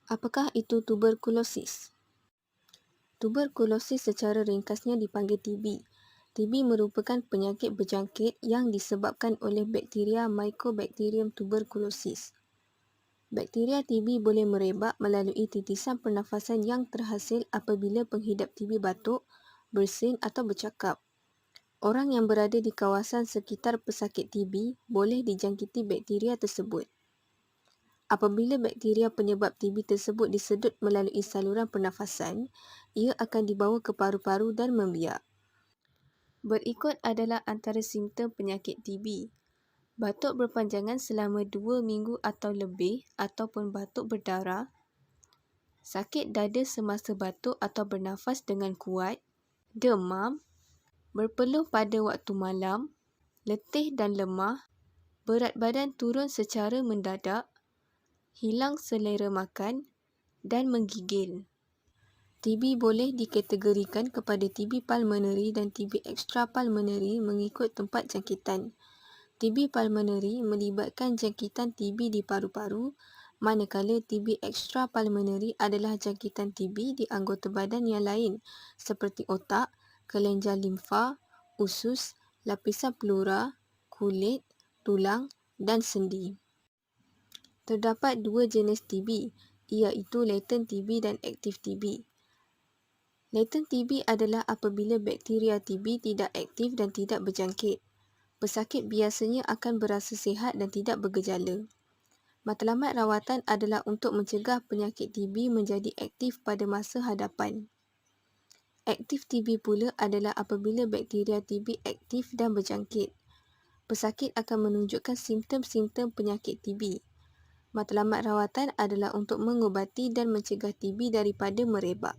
Apakah itu tuberkulosis? Tuberkulosis secara ringkasnya dipanggil TB. TB merupakan penyakit berjangkit yang disebabkan oleh bakteria Mycobacterium tuberculosis. Bakteria TB boleh merebak melalui titisan pernafasan yang terhasil apabila penghidap TB batuk, bersin atau bercakap. Orang yang berada di kawasan sekitar pesakit TB boleh dijangkiti bakteria tersebut. Apabila bakteria penyebab TB tersebut disedut melalui saluran pernafasan, ia akan dibawa ke paru-paru dan membiak. Berikut adalah antara simptom penyakit TB. Batuk berpanjangan selama 2 minggu atau lebih ataupun batuk berdarah, sakit dada semasa batuk atau bernafas dengan kuat, demam, berpeluh pada waktu malam, letih dan lemah, berat badan turun secara mendadak, hilang selera makan dan menggigil. TB boleh dikategorikan kepada TB pulmonary dan TB extrapulmonary mengikut tempat jangkitan. TB pulmonary melibatkan jangkitan TB di paru-paru, manakala TB extrapulmonary adalah jangkitan TB di anggota badan yang lain seperti otak, kelenjar limfa, usus, lapisan pleura, kulit, tulang dan sendi. Terdapat 2 jenis TB, iaitu latent TB dan active TB. Latent TB adalah apabila bakteria TB tidak aktif dan tidak berjangkit. Pesakit biasanya akan berasa sihat dan tidak bergejala. Matlamat rawatan adalah untuk mencegah penyakit TB menjadi aktif pada masa hadapan. Aktif TB pula adalah apabila bakteria TB aktif dan berjangkit. Pesakit akan menunjukkan simptom-simptom penyakit TB. Matlamat rawatan adalah untuk mengubati dan mencegah TB daripada merebak.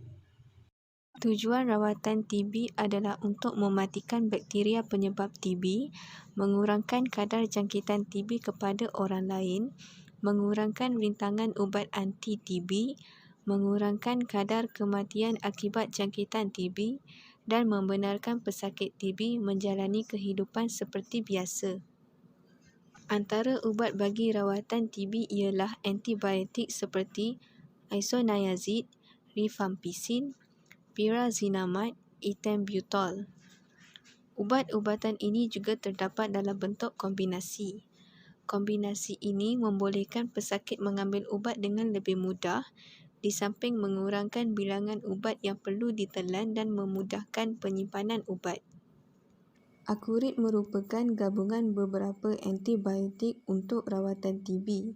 Tujuan rawatan TB adalah untuk mematikan bakteria penyebab TB, mengurangkan kadar jangkitan TB kepada orang lain, mengurangkan rintangan ubat anti-TB, mengurangkan kadar kematian akibat jangkitan TB dan membenarkan pesakit TB menjalani kehidupan seperti biasa. Antara ubat bagi rawatan TB ialah antibiotik seperti isoniazid, rifampicin, pyrazinamide, ethambutol. Ubat-ubatan ini juga terdapat dalam bentuk kombinasi. Kombinasi ini membolehkan pesakit mengambil ubat dengan lebih mudah, di samping mengurangkan bilangan ubat yang perlu ditelan dan memudahkan penyimpanan ubat. Akurit merupakan gabungan beberapa antibiotik untuk rawatan TB.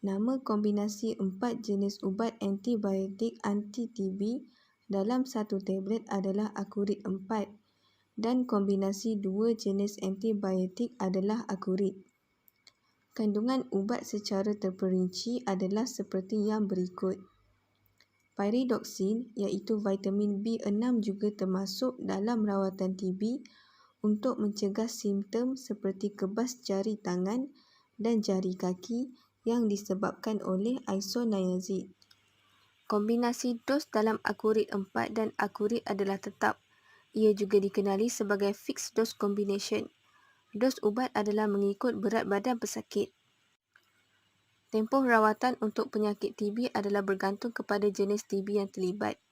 Nama kombinasi 4 jenis ubat antibiotik anti-TB dalam satu tablet adalah Akurit 4 dan kombinasi 2 jenis antibiotik adalah Akurit. Kandungan ubat secara terperinci adalah seperti yang berikut. Pyridoxine iaitu vitamin B6 juga termasuk dalam rawatan TB untuk mencegah simptom seperti kebas jari tangan dan jari kaki yang disebabkan oleh isoniazid. Kombinasi dos dalam Akurit 4 dan Akurit adalah tetap. Ia juga dikenali sebagai fixed dose combination. Dos ubat adalah mengikut berat badan pesakit. Tempoh rawatan untuk penyakit TB adalah bergantung kepada jenis TB yang terlibat.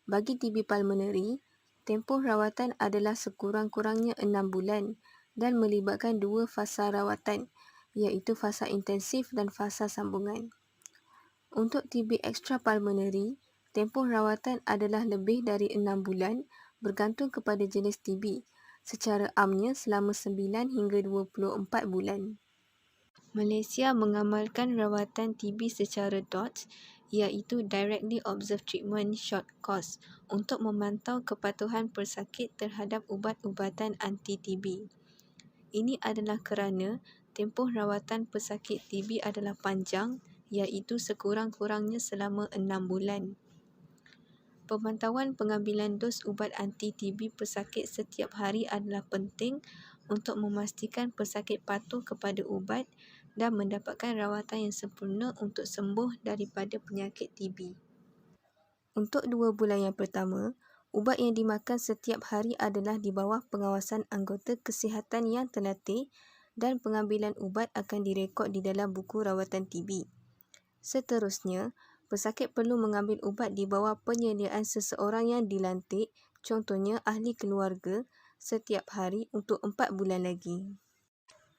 Bagi TB pulmonary, tempoh rawatan adalah sekurang-kurangnya 6 bulan dan melibatkan 2 fasa rawatan, iaitu fasa intensif dan fasa sambungan. Untuk TB extrapulmonary, tempoh rawatan adalah lebih dari 6 bulan bergantung kepada jenis TB, secara amnya selama 9 hingga 24 bulan. Malaysia mengamalkan rawatan TB secara DOTS, iaitu Directly Observed Treatment Short Course, untuk memantau kepatuhan pesakit terhadap ubat-ubatan anti-TB. Ini adalah kerana tempoh rawatan pesakit TB adalah panjang, iaitu sekurang-kurangnya selama 6 bulan. Pemantauan pengambilan dos ubat anti-TB pesakit setiap hari adalah penting untuk memastikan pesakit patuh kepada ubat dan mendapatkan rawatan yang sempurna untuk sembuh daripada penyakit TB. Untuk 2 bulan yang pertama, ubat yang dimakan setiap hari adalah di bawah pengawasan anggota kesihatan yang terlatih dan pengambilan ubat akan direkod di dalam buku rawatan TB. Seterusnya, Pesakit perlu mengambil ubat di bawah penyediaan seseorang yang dilantik, contohnya ahli keluarga, setiap hari untuk 4 bulan lagi.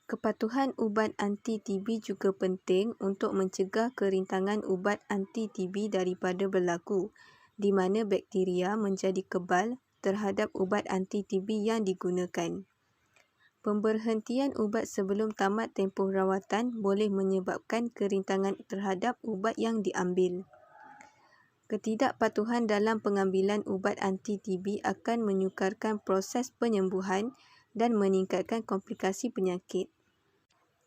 Kepatuhan ubat anti-TB juga penting untuk mencegah kerintangan ubat anti-TB daripada berlaku, di mana bakteria menjadi kebal terhadap ubat anti-TB yang digunakan. Pemberhentian ubat sebelum tamat tempoh rawatan boleh menyebabkan kerintangan terhadap ubat yang diambil. Ketidakpatuhan dalam pengambilan ubat anti-TB akan menyukarkan proses penyembuhan dan meningkatkan komplikasi penyakit.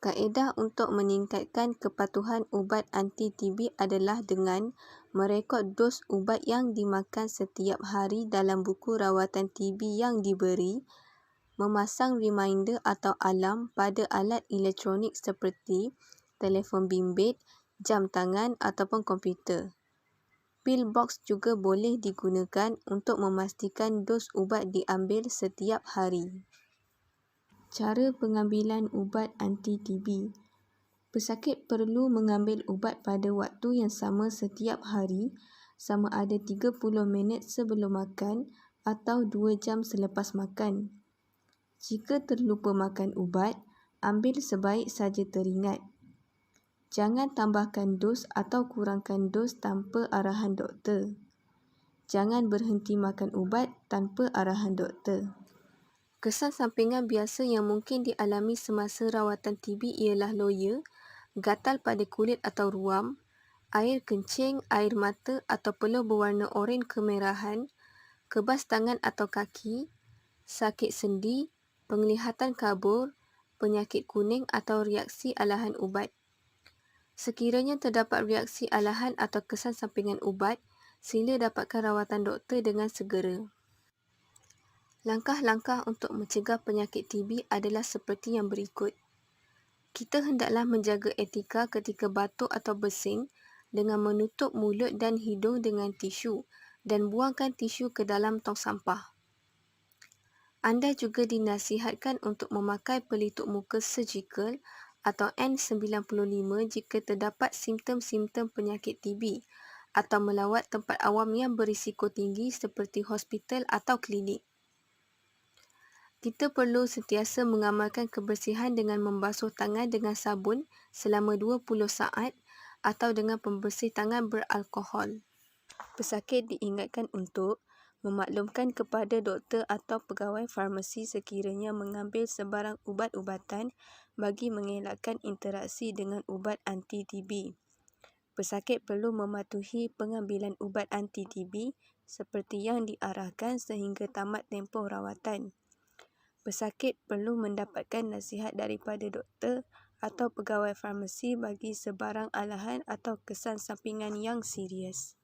Kaedah untuk meningkatkan kepatuhan ubat anti-TB adalah dengan merekod dos ubat yang dimakan setiap hari dalam buku rawatan TB yang diberi, memasang reminder atau alarm pada alat elektronik seperti telefon bimbit, jam tangan ataupun komputer. Pil box juga boleh digunakan untuk memastikan dos ubat diambil setiap hari. Cara pengambilan ubat anti-TB. Pesakit perlu mengambil ubat pada waktu yang sama setiap hari, sama ada 30 minit sebelum makan atau 2 jam selepas makan. Jika terlupa makan ubat, ambil sebaik saja teringat. Jangan tambahkan dos atau kurangkan dos tanpa arahan doktor. Jangan berhenti makan ubat tanpa arahan doktor. Kesan sampingan biasa yang mungkin dialami semasa rawatan TB ialah loya, gatal pada kulit atau ruam, air kencing, air mata atau peluh berwarna oranye kemerahan, kebas tangan atau kaki, sakit sendi, penglihatan kabur, penyakit kuning atau reaksi alahan ubat. Sekiranya terdapat reaksi alahan atau kesan sampingan ubat, sila dapatkan rawatan doktor dengan segera. Langkah-langkah untuk mencegah penyakit TB adalah seperti yang berikut. Kita hendaklah menjaga etika ketika batuk atau bersin dengan menutup mulut dan hidung dengan tisu dan buangkan tisu ke dalam tong sampah. Anda juga dinasihatkan untuk memakai pelitup muka surgical atau N95 jika terdapat simptom-simptom penyakit TB atau melawat tempat awam yang berisiko tinggi seperti hospital atau klinik. Kita perlu sentiasa mengamalkan kebersihan dengan membasuh tangan dengan sabun selama 20 saat atau dengan pembersih tangan beralkohol. Pesakit diingatkan untuk memaklumkan kepada doktor atau pegawai farmasi sekiranya mengambil sebarang ubat-ubatan bagi mengelakkan interaksi dengan ubat anti-TB. Pesakit perlu mematuhi pengambilan ubat anti-TB seperti yang diarahkan sehingga tamat tempoh rawatan. Pesakit perlu mendapatkan nasihat daripada doktor atau pegawai farmasi bagi sebarang alahan atau kesan sampingan yang serius.